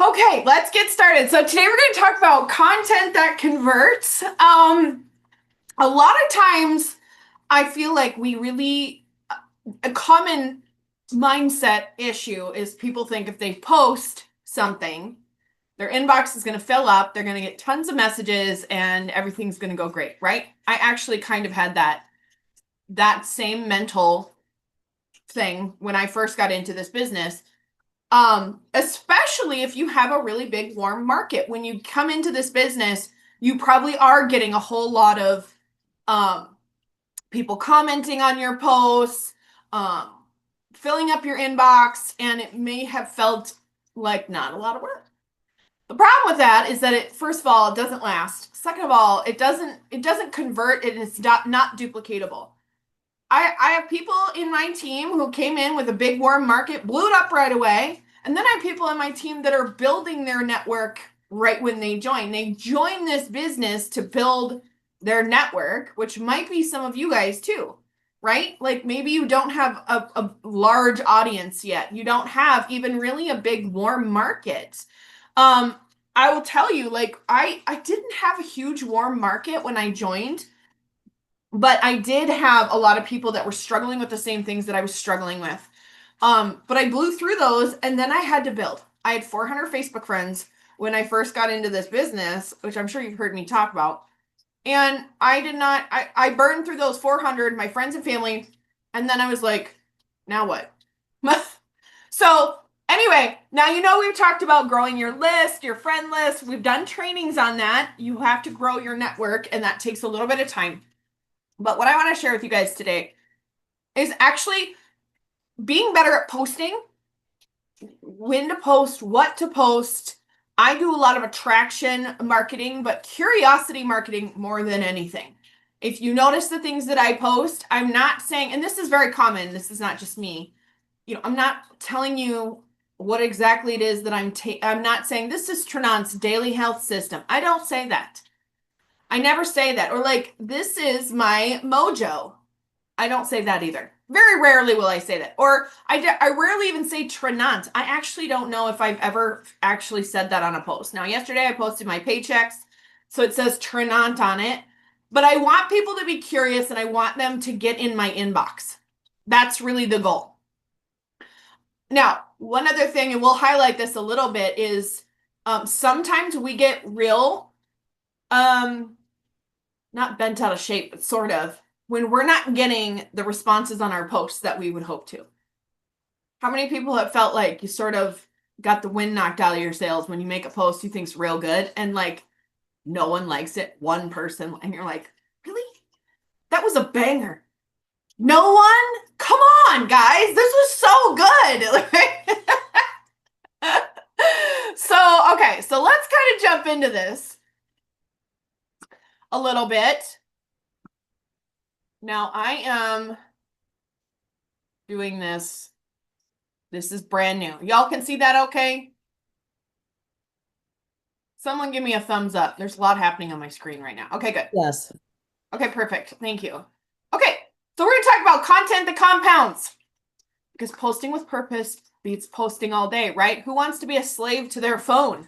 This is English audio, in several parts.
Okay, let's get started. So today we're going to talk about content that converts. A lot of times I feel like a common mindset issue is people think if they post something, their inbox is going to fill up, they're going to get tons of messages and everything's going to go great, right? I actually kind of had that same mental thing when I first got into this business. Especially if you have a really big warm market. When you come into this business, you probably are getting a whole lot of um, people commenting on your posts, um, filling up your inbox, and it may have felt like not a lot of work. The problem with that is that it, first of all, it doesn't last. Second of all, it doesn't convert and it's not duplicatable. I have people in my team who came in with a big warm market, blew it up right away. And then I have people in my team that are building their network right when they join. They join this business to build their network, which might be some of you guys too, right? Like maybe you don't have a large audience yet. You don't have even really a big warm market. Um, I will tell you, like I didn't have a huge warm market when I joined, but I did have a lot of people that were struggling with the same things that I was struggling with. But I blew through those and then I had to build. I had 400 Facebook friends when I first got into this business, which I'm sure you've heard me talk about. And I did not, I burned through those 400, my friends and family. And then I was like, now what? So, anyway, now you know we've talked about growing your list, your friend list. We've done trainings on that. You have to grow your network, and that takes a little bit of time. But what I want to share with you guys today is actually being better at posting, when to post, what to post. I do a lot of attraction marketing, but curiosity marketing more than anything. If you notice the things that I post, I'm not saying, and this is very common, this is not just me. I'm not telling you what exactly it is that I'm not saying this is Trinant's daily health system. I don't say that. I never say that. Or like, this is my mojo. I don't say that either. Very rarely will I say that. Or I rarely even say Trinant. I actually don't know if I've ever actually said that on a post. Now, yesterday I posted my paychecks, so it says Trinant on it. But I want people to be curious and I want them to get in my inbox. That's really the goal. Now, one other thing, and we'll highlight this a little bit, is sometimes we get real, um, not bent out of shape, but sort of, when we're not getting the responses on our posts that we would hope to. How many people have felt like you sort of got the wind knocked out of your sails when you make a post you think's real good and like no one likes it, one person, and you're like, really? That was a banger. No one? Come on, guys. This was so good. So, okay, so let's kind of jump into this a little bit. Now, I am doing this. This is brand new. Y'all can see that okay? Someone give me a thumbs up. There's a lot happening on my screen right now. Okay, good. Yes. Okay, perfect. Thank you. Okay, so we're going to talk about content that compounds because posting with purpose beats posting all day, right? Who wants to be a slave to their phone?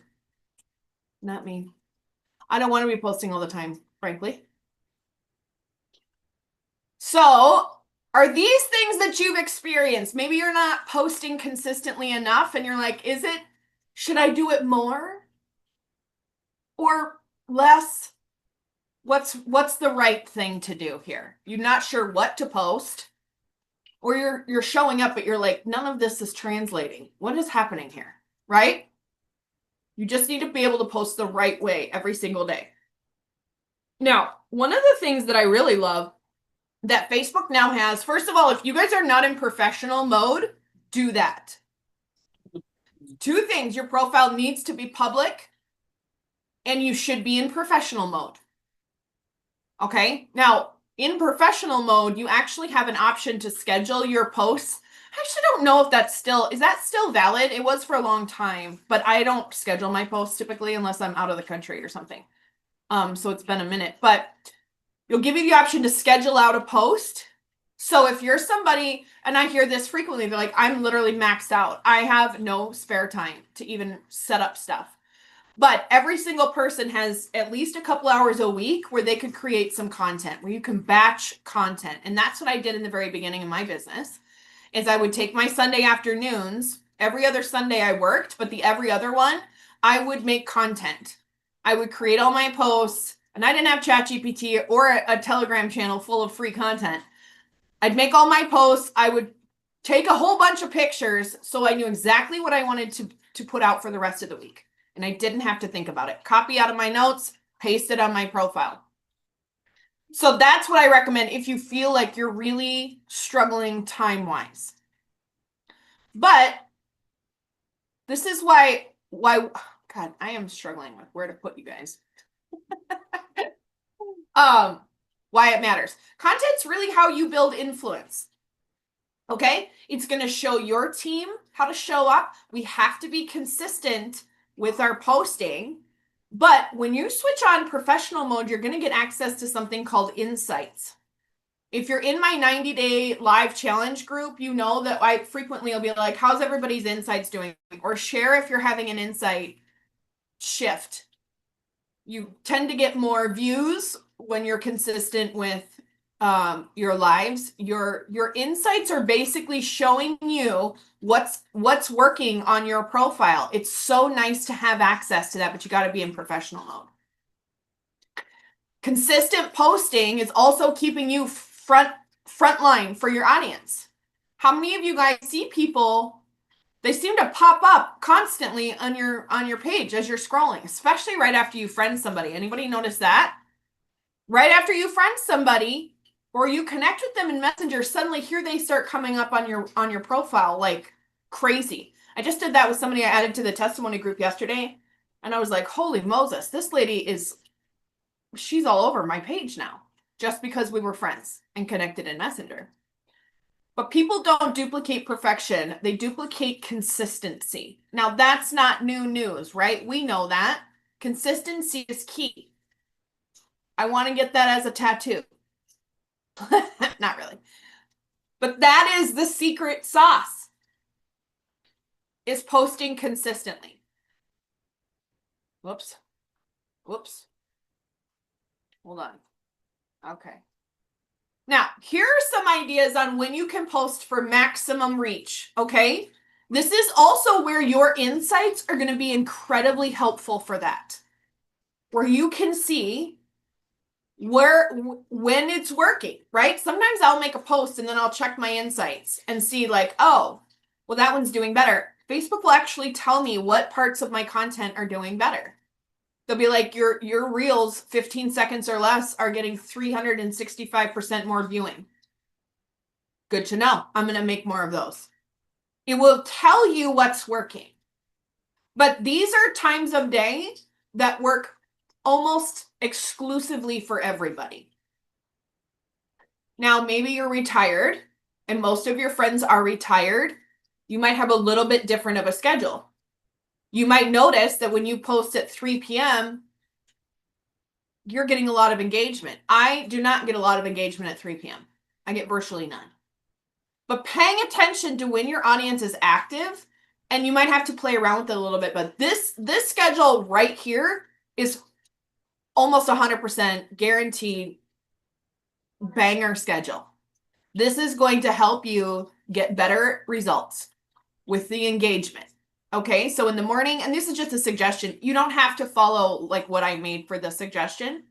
Not me. I don't want to be posting all the time, frankly. So, are these things that you've experienced? Maybe you're not posting consistently enough and you're like, should I do it more or less? What's the right thing to do here? You're not sure what to post, or you're showing up, but you're like, none of this is translating. What is happening here? Right? You just need to be able to post the right way every single day. Now, one of the things that I really love that Facebook now has, first of all, if you guys are not in professional mode, do that. Two things: your profile needs to be public and you should be in professional mode. Okay. Now, in professional mode, you actually have an option to schedule your posts. I actually don't know if is that still valid? It was for a long time, but I don't schedule my posts typically unless I'm out of the country or something. So it's been a minute, but you'll give you the option to schedule out a post. So if you're somebody, and I hear this frequently, they're like, I'm literally maxed out. I have no spare time to even set up stuff. But every single person has at least a couple hours a week where they could create some content, where you can batch content. And that's what I did in the very beginning of my business, is I would take my Sunday afternoons. Every other Sunday I worked, but the every other one, I would make content. I would create all my posts, and I didn't have ChatGPT or a Telegram channel full of free content. I'd make all my posts. I would take a whole bunch of pictures so I knew exactly what I wanted to put out for the rest of the week. And I didn't have to think about it. Copy out of my notes, paste it on my profile. So that's what I recommend if you feel like you're really struggling time-wise. But this is why, God, I am struggling with where to put you guys. Why it matters. Content's really how you build influence. Okay? It's going to show your team how to show up. We have to be consistent with our posting. But when you switch on professional mode, you're going to get access to something called insights. If you're in my 90-day live challenge group, you know that I frequently will be like, how's everybody's insights doing? Or share if you're having an insight shift. You tend to get more views when you're consistent with your lives. Your insights are basically showing you what's working on your profile. It's so nice to have access to that, but you got to be in professional mode. Consistent posting is also keeping you frontline for your audience. How many of you guys see people, they seem to pop up constantly on your page as you're scrolling, especially right after you friend somebody. Anybody notice that? Right after you friend somebody or you connect with them in Messenger, suddenly here they start coming up on your profile like crazy. I just did that with somebody I added to the testimony group yesterday, and I was like, holy Moses, this lady she's all over my page now just because we were friends and connected in Messenger. But people don't duplicate perfection. They duplicate consistency. Now, that's not new news, right? We know that. Consistency is key. I want to get that as a tattoo. Not really. But that is the secret sauce, is posting consistently. Whoops. Whoops. Hold on. Okay. Now, here are some ideas on when you can post for maximum reach, okay? This is also where your insights are going to be incredibly helpful for that. Where you can see when it's working, right? Sometimes I'll make a post and then I'll check my insights and see like, oh, well, that one's doing better. Facebook will actually tell me what parts of my content are doing better. They'll be like, your reels, 15 seconds or less, are getting 365% more viewing. Good to know. I'm going to make more of those. It will tell you what's working. But these are times of day that work almost exclusively for everybody. Now, maybe you're retired and most of your friends are retired. You might have a little bit different of a schedule. You might notice that when you post at 3 p.m., you're getting a lot of engagement. I do not get a lot of engagement at 3 p.m. I get virtually none. But paying attention to when your audience is active, and you might have to play around with it a little bit, but this schedule right here is almost 100% guaranteed banger schedule. This is going to help you get better results with the engagement. Okay, so in the morning, and this is just a suggestion, you don't have to follow like what I made for the suggestion.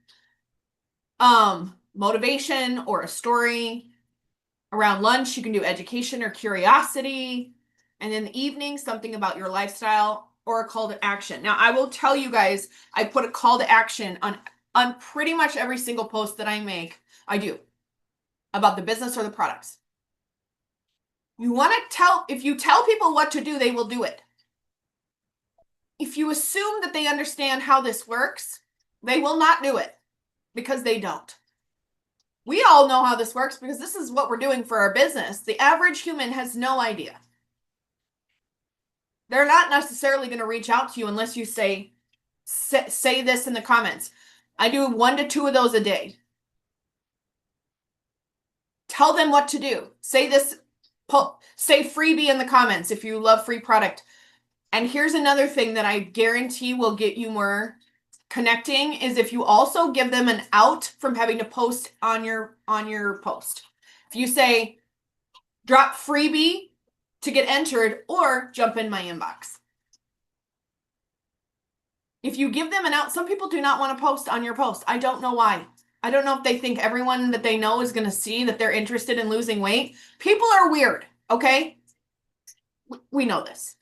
Motivation or a story. Around lunch, you can do education or curiosity. And in the evening, something about your lifestyle or a call to action. Now, I will tell you guys, I put a call to action on pretty much every single post that I make. I do about the business or the products. You want to if you tell people what to do, they will do it. If you assume that they understand how this works, they will not do it because they don't. We all know how this works because this is what we're doing for our business. The average human has no idea. They're not necessarily going to reach out to you unless you say this in the comments. I do 1 to 2 of those a day. Tell them what to do. Say this, say freebie in the comments if you love free product. And here's another thing that I guarantee will get you more connecting is if you also give them an out from having to post on your post. If you say drop freebie to get entered or jump in my inbox. If you give them an out, some people do not want to post on your post. I don't know why. I don't know if they think everyone that they know is going to see that they're interested in losing weight. People are weird, okay? We know this.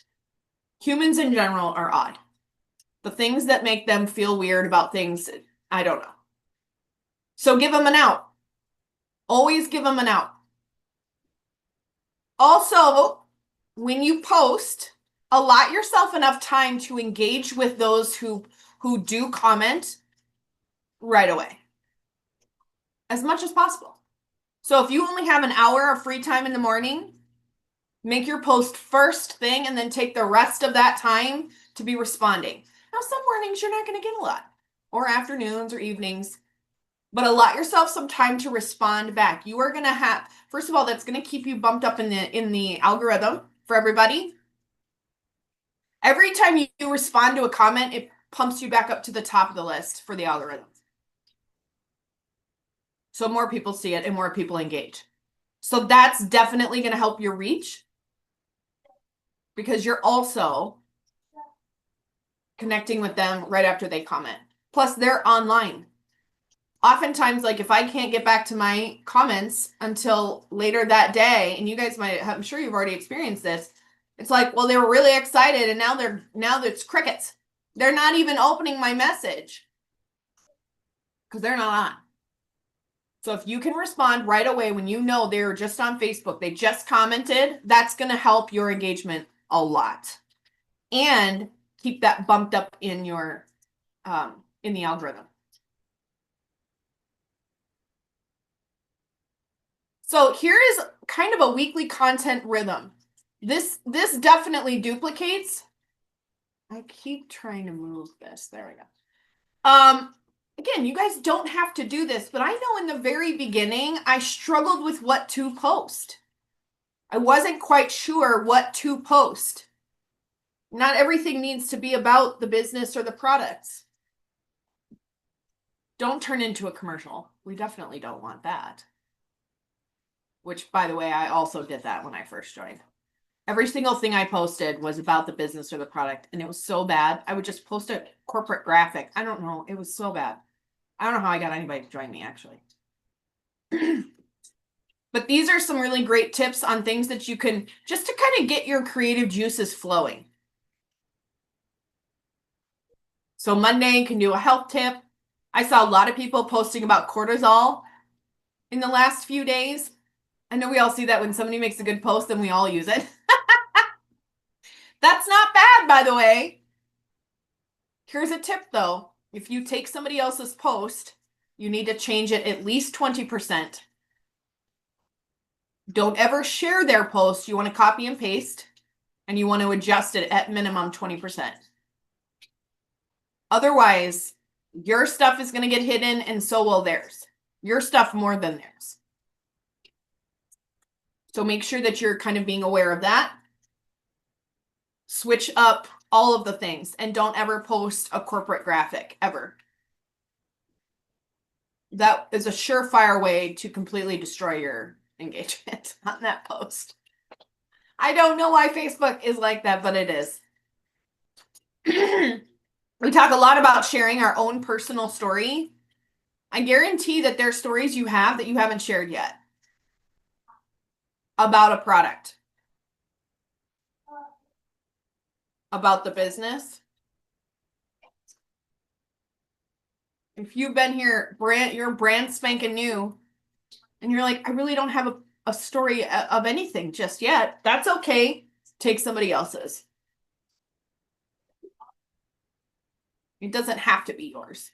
Humans in general are odd. The things that make them feel weird about things, I don't know. So give them an out. Always give them an out. Also, when you post, allot yourself enough time to engage with those who do comment right away. As much as possible. So if you only have an hour of free time in the morning, make your post first thing and then take the rest of that time to be responding. Now, some mornings you're not going to get a lot, or afternoons or evenings, but allot yourself some time to respond back. You are going to have, first of all, that's going to keep you bumped up in the algorithm for everybody. Every time you respond to a comment, it pumps you back up to the top of the list for the algorithm. So more people see it and more people engage. So that's definitely going to help your reach because you're also connecting with them right after they comment. Plus, they're online. Oftentimes, like if I can't get back to my comments until later that day, and you guys might, I'm sure you've already experienced this. It's like, well, they were really excited and now it's crickets. They're not even opening my message because they're not on. So if you can respond right away when you know they're just on Facebook, they just commented, that's going to help your engagement a lot. And keep that bumped up in your in the algorithm. So here is kind of a weekly content rhythm. This definitely duplicates. I keep trying to move this. There we go. Again, you guys don't have to do this, but I know in the very beginning, I struggled with what to post. I wasn't quite sure what to post. Not everything needs to be about the business or the products. Don't turn into a commercial. We definitely don't want that. Which, by the way, I also did that when I first joined. Every single thing I posted was about the business or the product, and it was so bad. I would just post a corporate graphic. I don't know. It was so bad. I don't know how I got anybody to join me, actually. But these are some really great tips on things that you can, just to kind of get your creative juices flowing. So Monday, you can do a health tip. I saw a lot of people posting about cortisol in the last few days. I know we all see that when somebody makes a good post, then we all use it. That's not bad, by the way. Here's a tip, though. If you take somebody else's post, you need to change it at least 20%. Don't ever share their post. You want to copy and paste, and you want to adjust it at minimum 20%. Otherwise, your stuff is going to get hidden, and so will theirs. Your stuff more than theirs. So make sure that you're kind of being aware of that. Switch up all of the things and don't ever post a corporate graphic, ever. That is a surefire way to completely destroy your engagement on that post. I don't know why Facebook is like that, but it is. We talk a lot about sharing our own personal story. I guarantee that there's stories you have that you haven't shared yet about a product, about the business. If you've been here, you're brand spanking new, and you're like, I really don't have a story of anything just yet. That's okay. Take somebody else's. It doesn't have to be yours.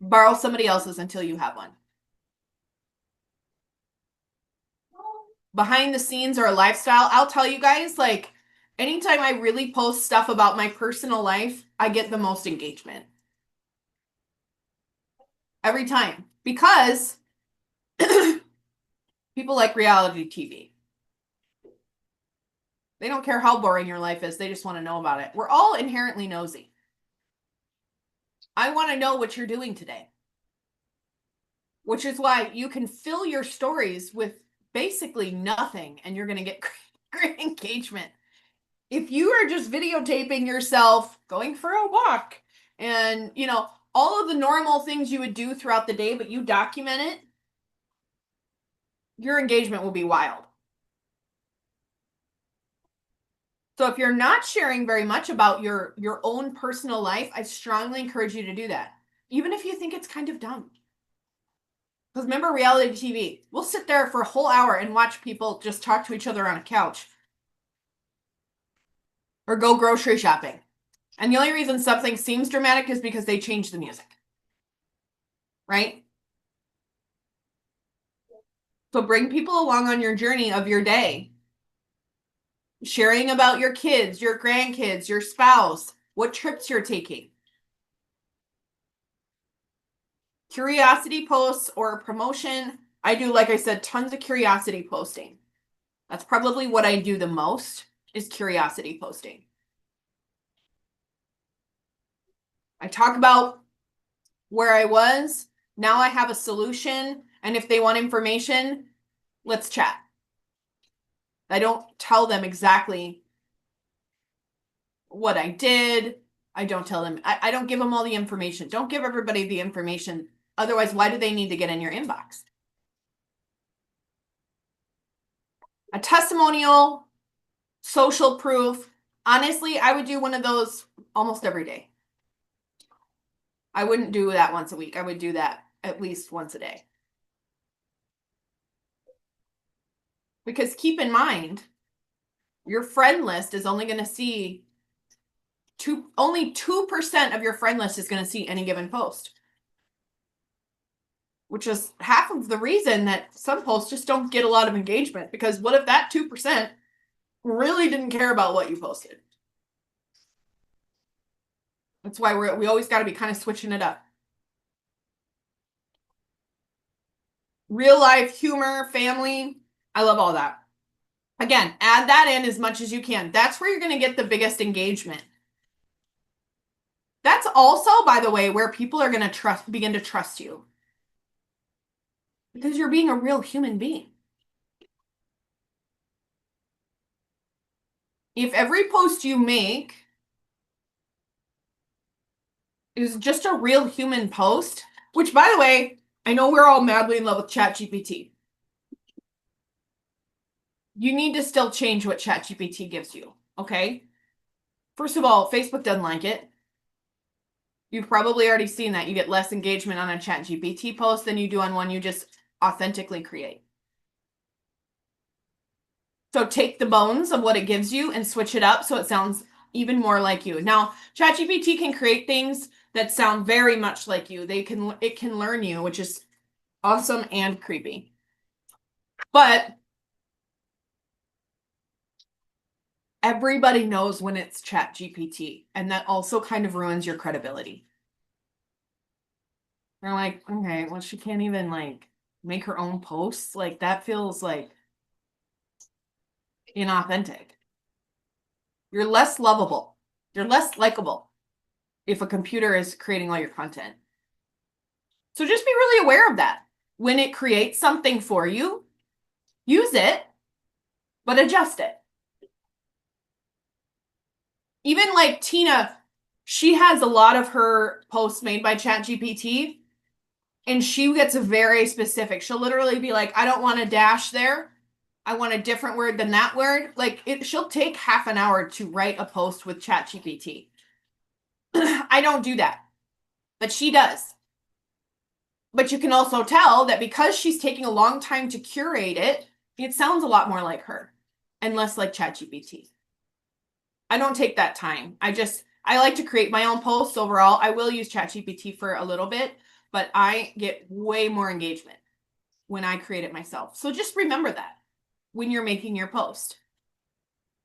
Borrow somebody else's until you have one. Behind the scenes or a lifestyle, I'll tell you guys, like, anytime I really post stuff about my personal life, I get the most engagement. Every time. Because People like reality TV. They don't care how boring your life is. They just want to know about it. We're all inherently nosy. I want to know what you're doing today. Which is why you can fill your stories with basically nothing and you're going to get great engagement. If you are just videotaping yourself going for a walk and, you know, all of the normal things you would do throughout the day, but you document it, your engagement will be wild. So if you're not sharing very much about your own personal life, I strongly encourage you to do that. Even if you think it's kind of dumb. Because remember reality TV, we'll sit there for a whole hour and watch people just talk to each other on a couch. Or go grocery shopping. And the only reason something seems dramatic is because they changed the music. Right? So bring people along on your journey of your day. Sharing about your kids, your grandkids, your spouse, what trips you're taking. Curiosity posts or promotion. I do, like I said, tons of curiosity posting. That's probably what I do the most is curiosity posting. I talk about where I was. Now I have a solution. And if they want information, let's chat. I don't tell them exactly what I did. I don't tell them. I don't give them all the information. Don't give everybody the information. Otherwise, why do they need to get in your inbox? A testimonial, social proof. Honestly, I would do one of those almost every day. I wouldn't do that once a week. I would do that at least once a day. Because keep in mind, your friend list is only going to see only 2% of your friend list is going to see any given post. Which is half of the reason that some posts just don't get a lot of engagement. Because what if that 2% really didn't care about what you posted? That's why we always got to be kind of switching it up. Real life humor, family. I love all that. Again, add that in as much as you can. That's where you're going to get the biggest engagement. That's also, by the way, where people are going to begin to trust you. Because you're being a real human being. If every post you make is just a real human post, which, by the way, I know we're all madly in love with ChatGPT. You need to still change what ChatGPT gives you, okay? First of all, Facebook doesn't like it. You've probably already seen that. You get less engagement on a ChatGPT post than you do on one you just authentically create. So take the bones of what it gives you and switch it up so it sounds even more like you. Now, ChatGPT can create things that sound very much like you. It can learn you, which is awesome and creepy. But everybody knows when it's ChatGPT, and that also kind of ruins your credibility. They're like, okay, well, she can't even like make her own posts. Like that feels like inauthentic. You're less lovable. You're less likable if a computer is creating all your content. So just be really aware of that. When it creates something for you, use it, but adjust it. Even like Tina, she has a lot of her posts made by ChatGPT, and she gets very specific. She'll literally be like, I don't want a dash there. I want a different word than that word. Like she'll take half an hour to write a post with ChatGPT. I don't do that, but she does. But you can also tell that because she's taking a long time to curate it, it sounds a lot more like her and less like ChatGPT. I don't take that time. I like to create my own posts overall. I will use ChatGPT for a little bit, but I get way more engagement when I create it myself. So just remember that when you're making your post,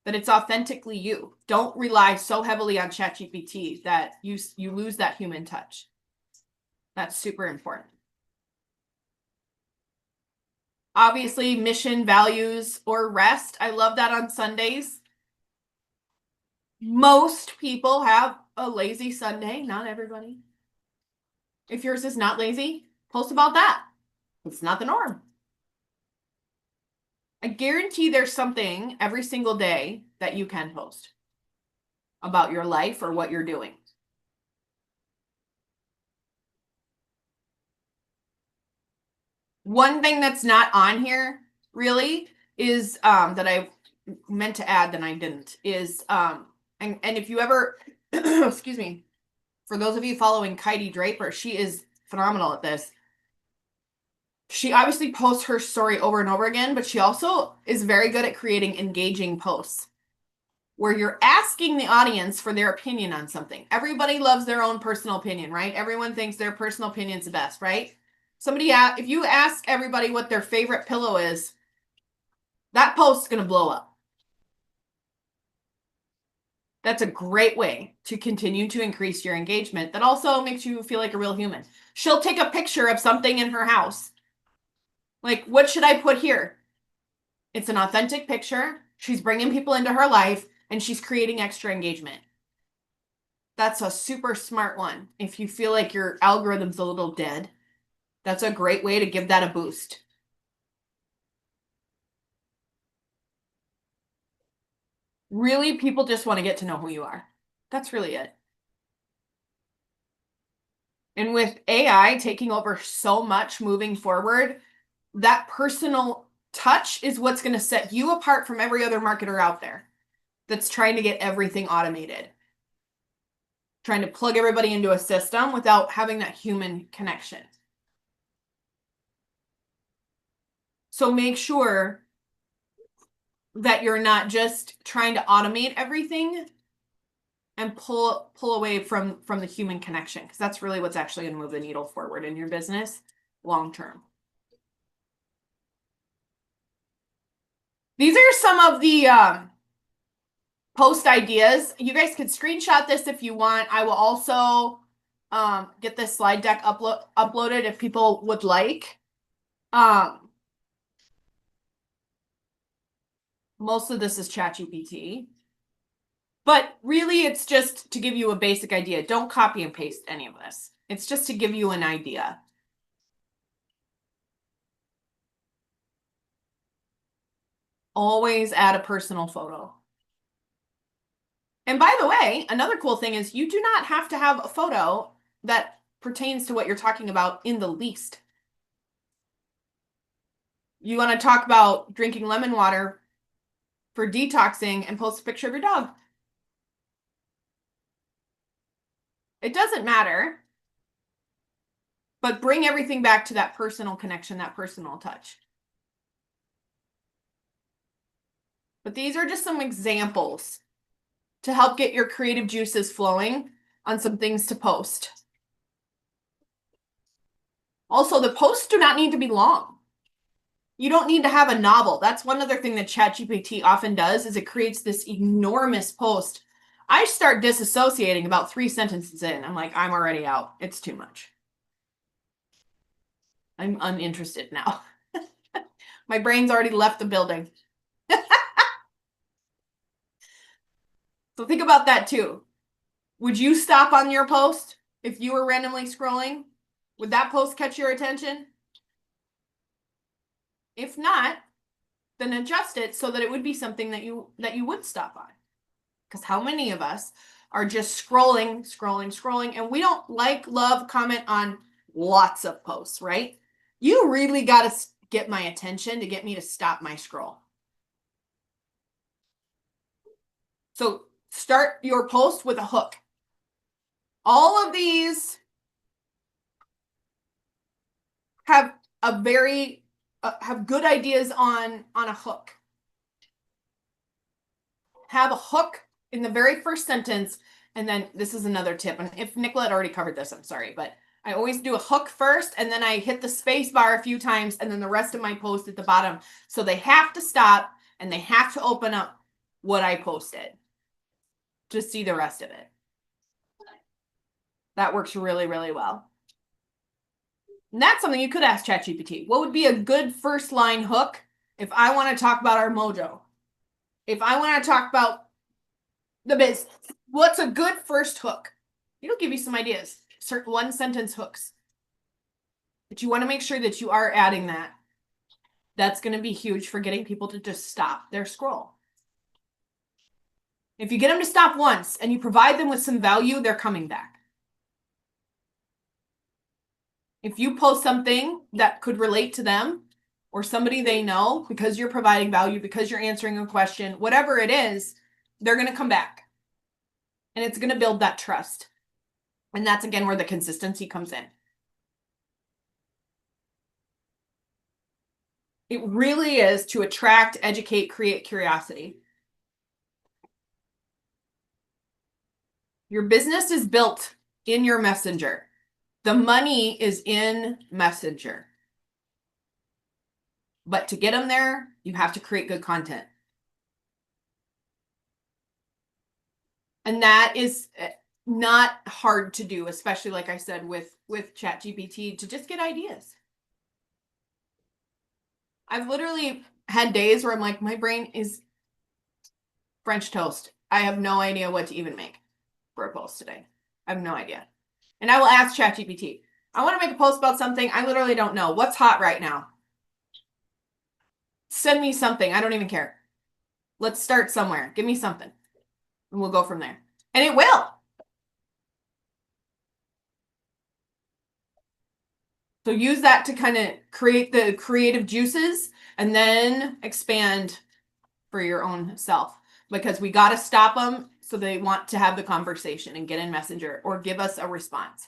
that it's authentically you. Don't rely so heavily on ChatGPT that you lose that human touch. That's super important. Obviously, mission, values, or rest. I love that on Sundays. Most people have a lazy Sunday, not everybody. If yours is not lazy, post about that. It's not the norm. I guarantee there's something every single day that you can post about your life or what you're doing. One thing that's not on here really is that I meant to add that I didn't is and if you ever excuse me, for those of you following Kylie Draper, she is phenomenal at this. She obviously posts her story over and over again, but she also is very good at creating engaging posts where you're asking the audience for their opinion on something. Everybody loves their own personal opinion, right? Everyone thinks their personal opinion's the best, right? If you ask everybody what their favorite pillow is, that post's going to blow up. That's a great way to continue to increase your engagement. That also makes you feel like a real human. She'll take a picture of something in her house. Like, what should I put here? It's an authentic picture. She's bringing people into her life and she's creating extra engagement. That's a super smart one. If you feel like your algorithm's a little dead, that's a great way to give that a boost. Really, people just want to get to know who you are. That's really it. And with AI taking over so much moving forward, that personal touch is what's going to set you apart from every other marketer out there that's trying to get everything automated, trying to plug everybody into a system without having that human connection. So make sure that you're not just trying to automate everything and pull away from the human connection, because that's really what's actually going to move the needle forward in your business long term. These are some of the post ideas. You guys can screenshot this if you want. I will also get this slide deck uploaded if people would like. Most of this is ChatGPT. But really, it's just to give you a basic idea. Don't copy and paste any of this. It's just to give you an idea. Always add a personal photo. And by the way, another cool thing is you do not have to have a photo that pertains to what you're talking about in the least. You want to talk about drinking lemon water for detoxing and post a picture of your dog. It doesn't matter, but bring everything back to that personal connection, that personal touch. But these are just some examples to help get your creative juices flowing on some things to post. Also, the posts do not need to be long. You don't need to have a novel. That's one other thing that ChatGPT often does, is it creates this enormous post. I start disassociating about 3 sentences in. I'm like, I'm already out. It's too much. I'm uninterested now. My brain's already left the building. So think about that too. Would you stop on your post if you were randomly scrolling? Would that post catch your attention? If not, then adjust it so that it would be something that you would stop on. Because how many of us are just scrolling, and we don't love, comment on lots of posts, right? You really got to get my attention to get me to stop my scroll. So start your post with a hook. All of these have have good ideas on a hook. Have a hook in the very first sentence, and then this is another tip. And if Nicolette already covered this, I'm sorry, but I always do a hook first, and then I hit the space bar a few times, and then the rest of my post at the bottom. So they have to stop, and they have to open up what I posted to see the rest of it. That works really, really well. And that's something you could ask ChatGPT. What would be a good first line hook if I want to talk about our mojo? If I want to talk about the business, what's a good first hook? It'll give you some ideas, certain one sentence hooks. But you want to make sure that you are adding that. That's going to be huge for getting people to just stop their scroll. If you get them to stop once and you provide them with some value, they're coming back. If you post something that could relate to them or somebody they know because you're providing value, because you're answering a question, whatever it is, they're going to come back. And it's going to build that trust. And that's, again, where the consistency comes in. It really is to attract, educate, create curiosity. Your business is built in your messenger. The money is in Messenger. But to get them there, you have to create good content. And that is not hard to do, especially, like I said, with ChatGPT, to just get ideas. I've literally had days where I'm like, my brain is French toast. I have no idea what to even make for a post today. I have no idea. And I will ask ChatGPT, I want to make a post about something. I literally don't know. What's hot right now? Send me something. I don't even care. Let's start somewhere. Give me something. And we'll go from there. And it will. So use that to kind of create the creative juices and then expand for your own self. Because we got to stop them so they want to have the conversation and get in Messenger or give us a response.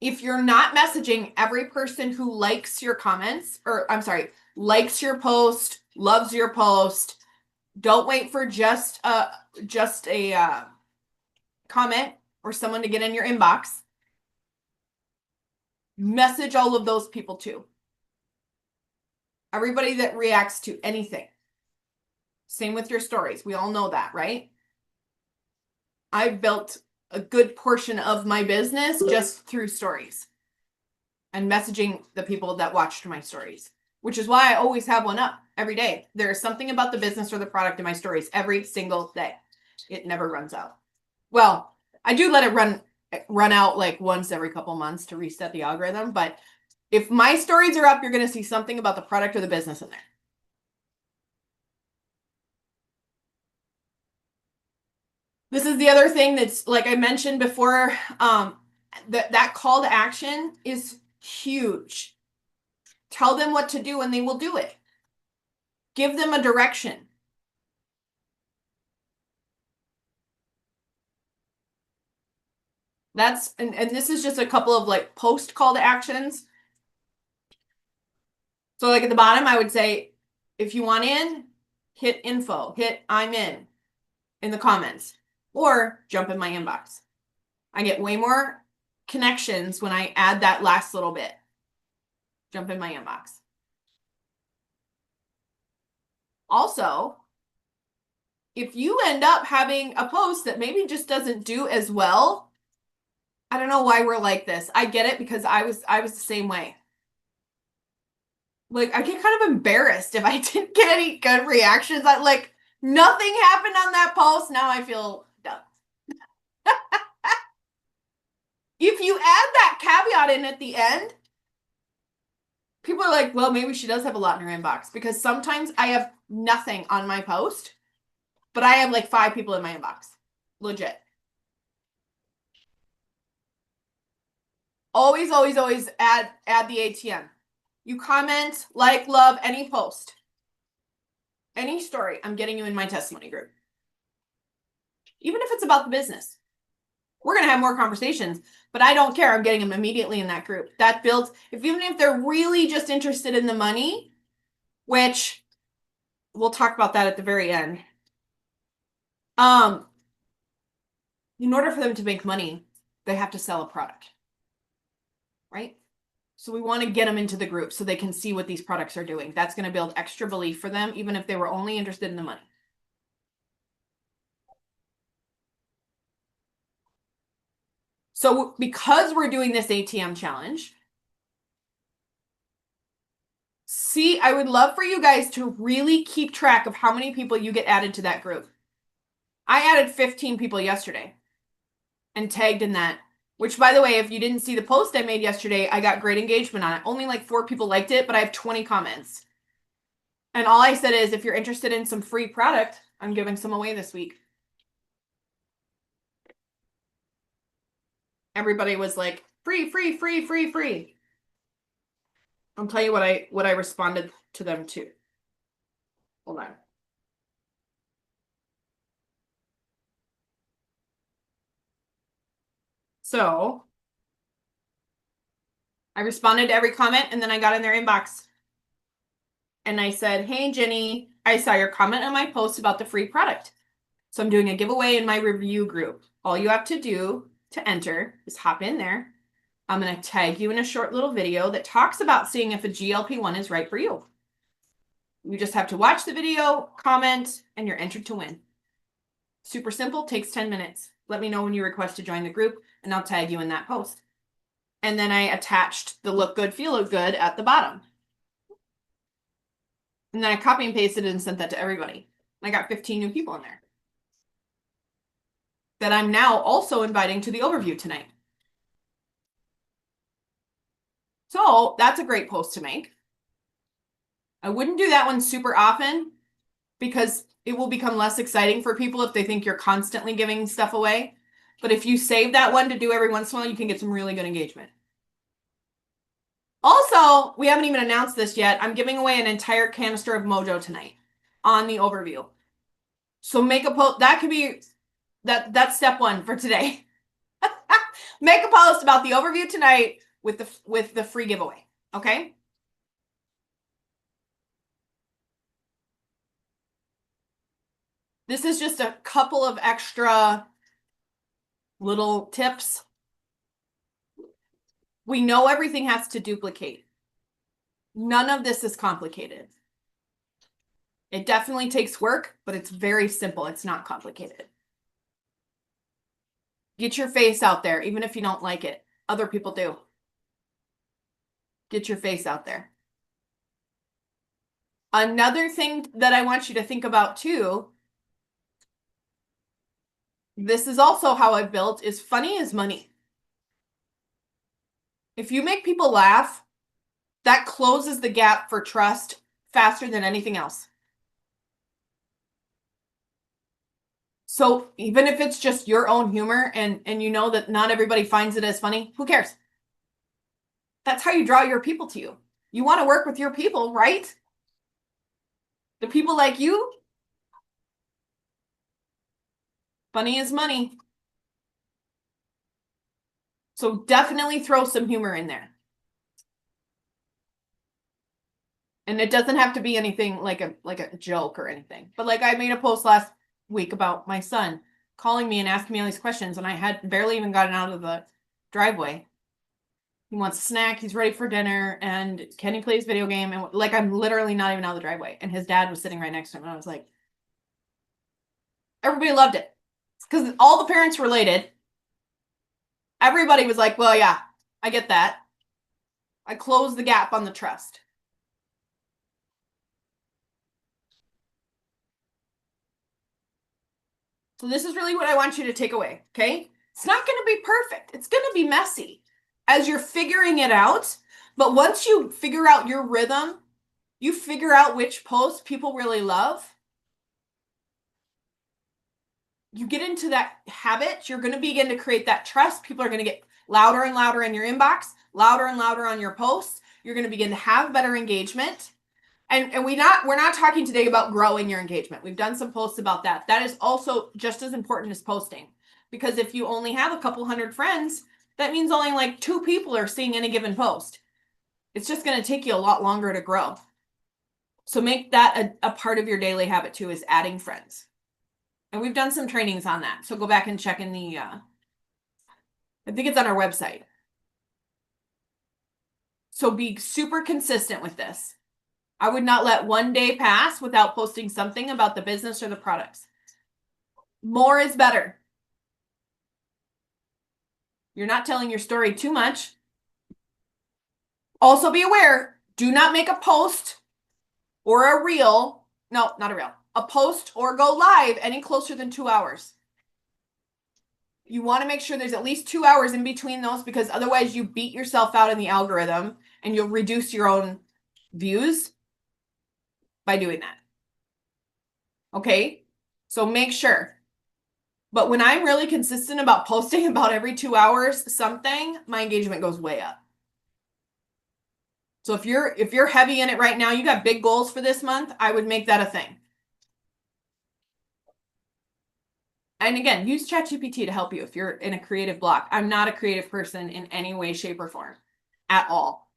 If you're not messaging every person who likes your comments, or I'm sorry, likes your post, loves your post, don't wait for just a comment or someone to get in your inbox. Message all of those people too. Everybody that reacts to anything. Same with your stories. We all know that, right? I've built a good portion of my business just through stories and messaging the people that watched my stories, which is why I always have one up every day. There is something about the business or the product in my stories every single day. It never runs out. Well, I do let it run out like once every couple months to reset the algorithm, but if my stories are up, you're going to see something about the product or the business in there. This is the other thing that's, like I mentioned before, that call to action is huge. Tell them what to do and they will do it. Give them a direction. That's, and this is just a couple of like post call to actions. So like at the bottom, I would say, if you want in, hit info, hit I'm in the comments, or jump in my inbox. I get way more connections when I add that last little bit. Jump in my inbox. Also, if you end up having a post that maybe just doesn't do as well, I don't know why we're like this. I get it because I was the same way. Like, I get kind of embarrassed if I didn't get any good reactions. Like, nothing happened on that post. Now I feel dumb. If you add that caveat in at the end, people are like, well, maybe she does have a lot in her inbox, because sometimes I have nothing on my post, but I have like 5 people in my inbox. Legit. Always, always, always add the ATM. You comment, like, love any post, any story, I'm getting you in my testimony group. Even if it's about the business. We're going to have more conversations, but I don't care. I'm getting them immediately in that group. That builds, even if they're really just interested in the money, which we'll talk about that at the very end. In order for them to make money, they have to sell a product, right? So we want to get them into the group so they can see what these products are doing. That's going to build extra belief for them, even if they were only interested in the money. So because we're doing this ATM challenge, See, I would love for you guys to really keep track of how many people you get added to that group. I added 15 people yesterday and tagged in that, which, by the way, if you didn't see the post I made yesterday, I got great engagement on it. Only like 4 people liked it, but I have 20 comments. And all I said is, if you're interested in some free product, I'm giving some away this week. Everybody was like, free, free, free, free, free. I'll tell you what I responded to them to. Hold on. So I responded to every comment, and then I got in their inbox and I said, hey, Jenny, I saw your comment on my post about the free product. So I'm doing a giveaway in my review group. All you have to do to enter is hop in there. I'm going to tag you in a short little video that talks about seeing if a GLP-1 is right for you. You just have to watch the video, comment, and you're entered to win. Super simple, takes 10 minutes. Let me know when you request to join the group, and I'll tag you in that post. And then I attached the look good, feel good at the bottom. And then I copy and pasted it and sent that to everybody. I got 15 new people in there that I'm now also inviting to the overview tonight. So that's a great post to make. I wouldn't do that one super often because it will become less exciting for people if they think you're constantly giving stuff away. But if you save that one to do every once in a while, you can get some really good engagement. Also, we haven't even announced this yet. I'm giving away an entire canister of Mojo tonight on the overview. So make a post. That could be that's step 1 for today. Make a post about the overview tonight with the free giveaway. Okay? This is just a couple of extra little tips. We know everything has to duplicate. None of this is complicated. It definitely takes work, but it's very simple. It's not complicated. Get your face out there, even if you don't like it. Other people do. Get your face out there. Another thing that I want you to think about too, this is also how I built, is funny is money. If you make people laugh, that closes the gap for trust faster than anything else. So even if it's just your own humor and you know that not everybody finds it as funny, who cares? That's how you draw your people to you. You want to work with your people, right? The people like you. Funny is money. So definitely throw some humor in there. And it doesn't have to be anything like a joke or anything. But like I made a post last week about my son calling me and asking me all these questions, and I had barely even gotten out of the driveway. He wants a snack, he's ready for dinner, and Kenny plays video game, and like I'm literally not even out of the driveway. And his dad was sitting right next to him, and I was like, everybody loved it. Because all the parents related. Everybody was like, well, yeah, I get that. I closed the gap on the trust. So this is really what I want you to take away, okay? It's not going to be perfect. It's going to be messy as you're figuring it out. But once you figure out your rhythm, you figure out which posts people really love, you get into that habit, you're going to begin to create that trust. People are going to get louder and louder in your inbox, louder and louder on your posts. You're going to begin to have better engagement. And we're not talking today about growing your engagement. We've done some posts about that. That is also just as important as posting. Because if you only have a couple hundred friends, that means only like 2 people are seeing any given post. It's just going to take you a lot longer to grow. So make that a part of your daily habit too, is adding friends. And we've done some trainings on that. So go back and check in the, I think it's on our website. So be super consistent with this. I would not let one day pass without posting something about the business or the products. More is better. You're not telling your story too much. Also be aware, do not make a post or a reel, no, not a reel, a post or go live any closer than 2 hours. You want to make sure there's at least 2 hours in between those, because otherwise you beat yourself out in the algorithm and you'll reduce your own views by doing that. Okay? So make sure. But when I'm really consistent about posting about every 2 hours something, my engagement goes way up. So if you're heavy in it right now, you got big goals for this month, I would make that a thing. And again, use ChatGPT to help you if you're in a creative block. I'm not a creative person in any way, shape, or form at all.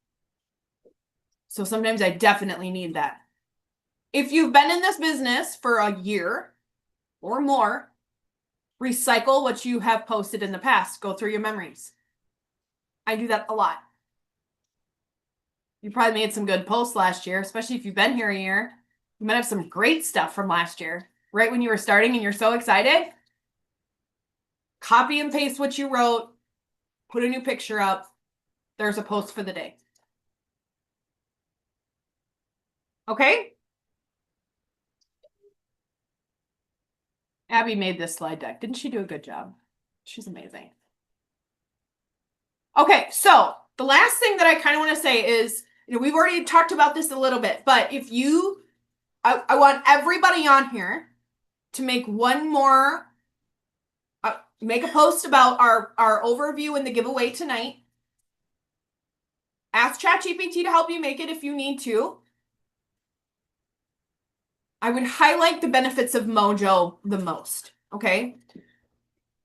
So sometimes I definitely need that. If you've been in this business for a year or more, recycle what you have posted in the past. Go through your memories. I do that a lot. You probably made some good posts last year, especially if you've been here a year. You might have some great stuff from last year, right when you were starting and you're so excited. Copy and paste what you wrote, put a new picture up. There's a post for the day. Okay? Abby made this slide deck. Didn't she do a good job? She's amazing. Okay, so the last thing that I kind of want to say is, we've already talked about this a little bit, but if you, I want everybody on here to make one more, make a post about our overview and the giveaway tonight. Ask ChatGPT to help you make it if you need to. I would highlight the benefits of Mojo the most, okay?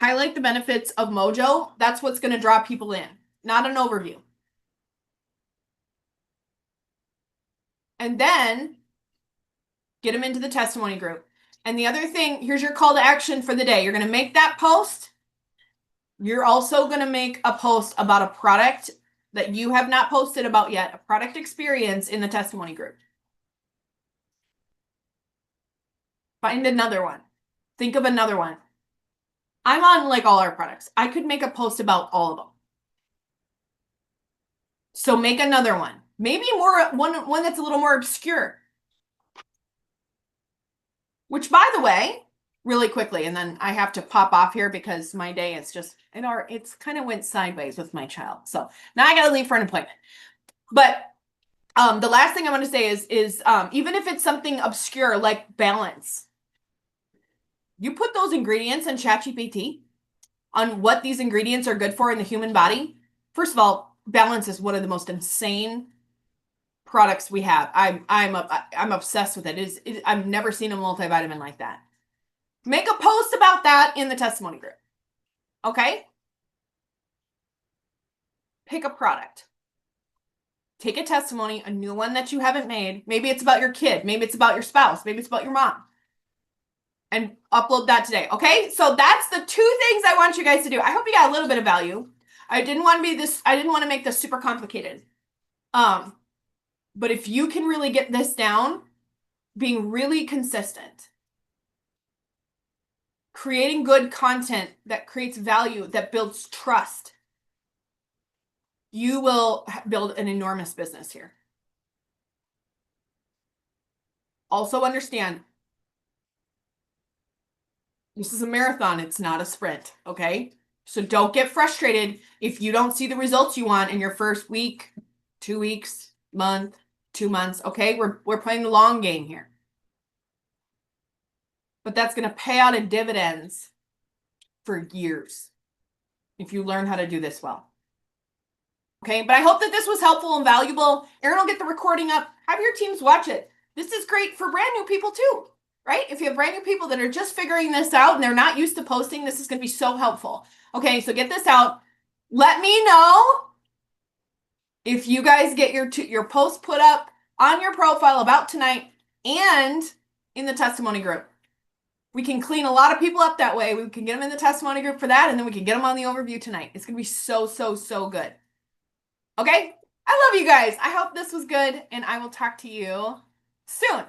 Highlight the benefits of Mojo. That's what's going to draw people in, not an overview. And then get them into the testimony group. And the other thing, here's your call to action for the day. You're going to make that post. You're also going to make a post about a product that you have not posted about yet, a product experience in the testimony group. Find another one. Think of another one. I'm on like all our products. I could make a post about all of them. So make another one. Maybe one that's a little more obscure. Which, by the way, really quickly, and then I have to pop off here because my day is just, it's kind of went sideways with my child. So now I got to leave for an appointment. But the last thing I want to say is even if it's something obscure like balance, you put those ingredients in ChatGPT on what these ingredients are good for in the human body. First of all, balance is one of the most insane products we have. I'm obsessed with it. I've never seen a multivitamin like that. Make a post about that in the testimony group. Okay? Pick a product. Take a testimony, a new one that you haven't made. Maybe it's about your kid. Maybe it's about your spouse. Maybe it's about your mom. And upload that today. Okay? So that's the 2 things I want you guys to do. I hope you got a little bit of value. I didn't want to make this super complicated. But if you can really get this down, being really consistent, creating good content that creates value, that builds trust, you will build an enormous business here. Also understand, this is a marathon. It's not a sprint, okay? So don't get frustrated if you don't see the results you want in your first week, 2 weeks, month, 2 months, okay? We're playing the long game here. But that's going to pay out in dividends for years if you learn how to do this well. Okay, but I hope that this was helpful and valuable. Erin will get the recording up. Have your teams watch it. This is great for brand new people too, right? If you have brand new people that are just figuring this out and they're not used to posting, this is going to be so helpful. Okay, so get this out. Let me know if you guys get your post put up on your profile about tonight and in the testimony group. We can clean a lot of people up that way. We can get them in the testimony group for that, and then we can get them on the overview tonight. It's going to be so, so, so good. Okay? I love you guys. I hope this was good, and I will talk to you soon.